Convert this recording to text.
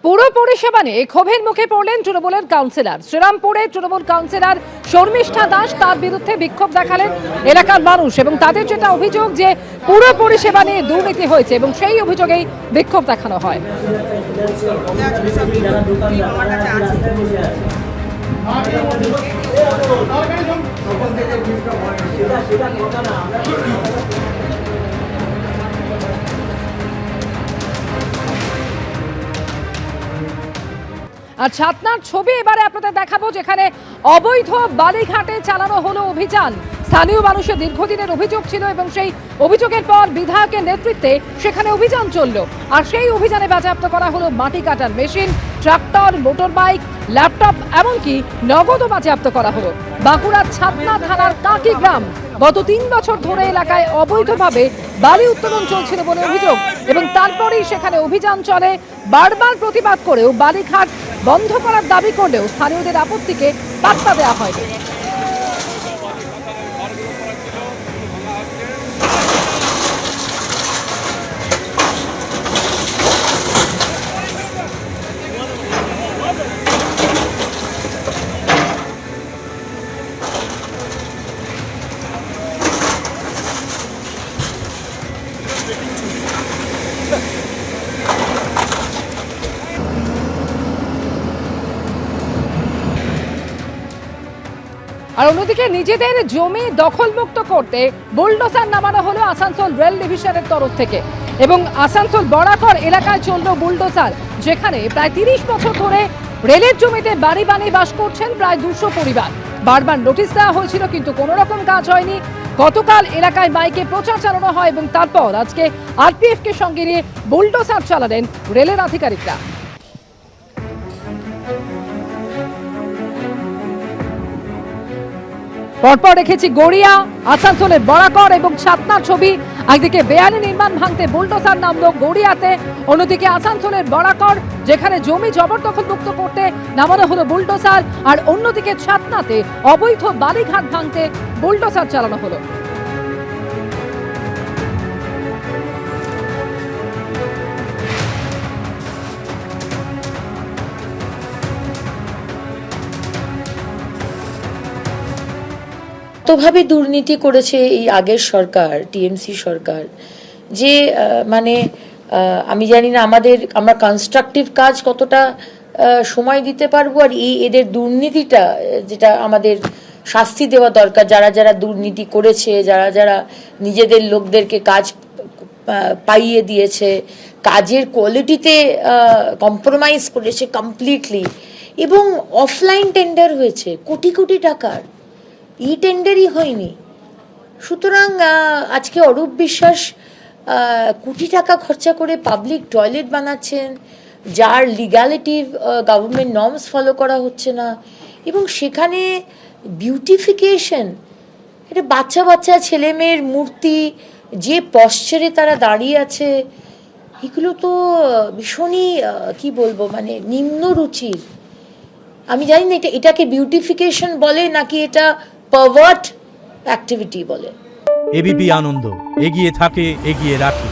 পুর পরিষেবা নিয়ে ক্ষোভের মুখে পড়লেন তৃণমূলের কাউন্সিলর। শ্রীরামপুরে তৃণমূল কাউন্সিলর শর্মিষ্ঠা দাস তার বিরুদ্ধে বিক্ষোভ দেখালেন এলাকার মানুষ এবং তাদের যেটা অভিযোগ যে পুর পরিষেবা নিয়ে দুর্নীতি হয়েছে এবং সেই অভিযোগেই বিক্ষোভ দেখানো হয়। আর ছাতনার ছবি এবারে আপনাদের দেখাবো, যেখানে অবৈধ বালিঘাটে চালানো হলো অভিযান। স্থানীয় মানুষের দীর্ঘদিনের অভিযোগ ছিল এবং সেই অভিযোগের পর বিধায়কের নেতৃত্বে সেখানে অভিযান চলল। আর সেই অভিযানে বাজেয়াপ্ত করা হলো মাটি কাটার machine, tractor, motor bike, laptop, এমনকি নগদও বাজেয়াপ্ত করা হলো। বাঁকুড়ার ছাতনা থানার কাকি গ্রাম গত 3 বছর ধরে এলাকায় অবৈধভাবে বালি উত্তোলন চলছিল বলে অভিযোগ এবং তারপরেই সেখানে অভিযান চলে। বারবার প্রতিবাদ করেও বালিঘাট বন্ধ করার দাবি করলেও স্থানীয়দের আপত্তিকে পাত্তা দেওয়া হয়নি। আর অন্যদিকে নিজেদের জমি দখলমুক্ত করতে বুলডোজার নামানো হলো আসানসোল রেল ডিভিশনের তরফ থেকে এবং আসানসোল বরাকর এলাকায় চলল বুলডোজার, যেখানে প্রায় 30 বছর ধরে রেলের জমিতে বাড়ি বানিয়ে বাস করছেন প্রায় 200 পরিবার। বারবার নোটিশ দেওয়া হয়েছিল কিন্তু কোনো রকম কাজ হয়নি। গতকাল এলাকায় মাইকে প্রচার চালানো হয় এবং তারপর আজকে আরপিএফ কে সঙ্গে নিয়ে বুলডোজার চালালেন রেলের আধিকারিকরা। পরপর রেখেছি গড়িয়া, আসানসোলের বরাকর এবং ছাতনার ছবি। একদিকে বেআইনি নির্মাণ ভাঙতে বুলডোজার নামলো গড়িয়াতে, অন্যদিকে আসানসোলের বরাকর যেখানে জমি জবরদখল মুক্ত করতে নামানো হলো বুলডোজার, আর অন্যদিকে ছাতনাতে অবৈধ বালিঘাট ভাঙতে বুলডোজার চালানো হলো। এতভাবে দুর্নীতি করেছে এই আগের সরকার, টিএমসি সরকার, যে মানে আমি জানি না আমরা কনস্ট্রাকটিভ কাজ কতটা সময় দিতে পারবো। আর এদের দুর্নীতিটা যেটা আমাদের শাস্তি দেওয়া দরকার, যারা যারা দুর্নীতি করেছে, যারা যারা নিজেদের লোকদেরকে কাজ পাইয়ে দিয়েছে, কাজের কোয়ালিটিতে কম্প্রোমাইজ করেছে কমপ্লিটলি, এবং অফলাইন টেন্ডার হয়েছে কোটি কোটি টাকার, ই টেন্ডারই হয়নি। সুতরাং আজকে অরূপ বিশ্বাস কোটি টাকা খরচা করে পাবলিক টয়লেট বানাচ্ছেন, যার লিগ্যালিটি গভর্নমেন্ট নর্মস ফলো করা হচ্ছে না, এবং সেখানে বিউটিফিকেশন, এটা বাচ্চা বাচ্চা ছেলে মেয়ের মূর্তি, যে পশ্চারে তারা দাঁড়িয়ে আছে, এগুলো তো ভীষণই কি বলবো, মানে নিম্ন রুচির। আমি জানি না এটাকে বিউটিফিকেশন বলে নাকি এটা পারভার্ট অ্যাক্টিভিটি বলে। এবিপি আনন্দ, এগিয়ে থাকে, এগিয়ে রাখে।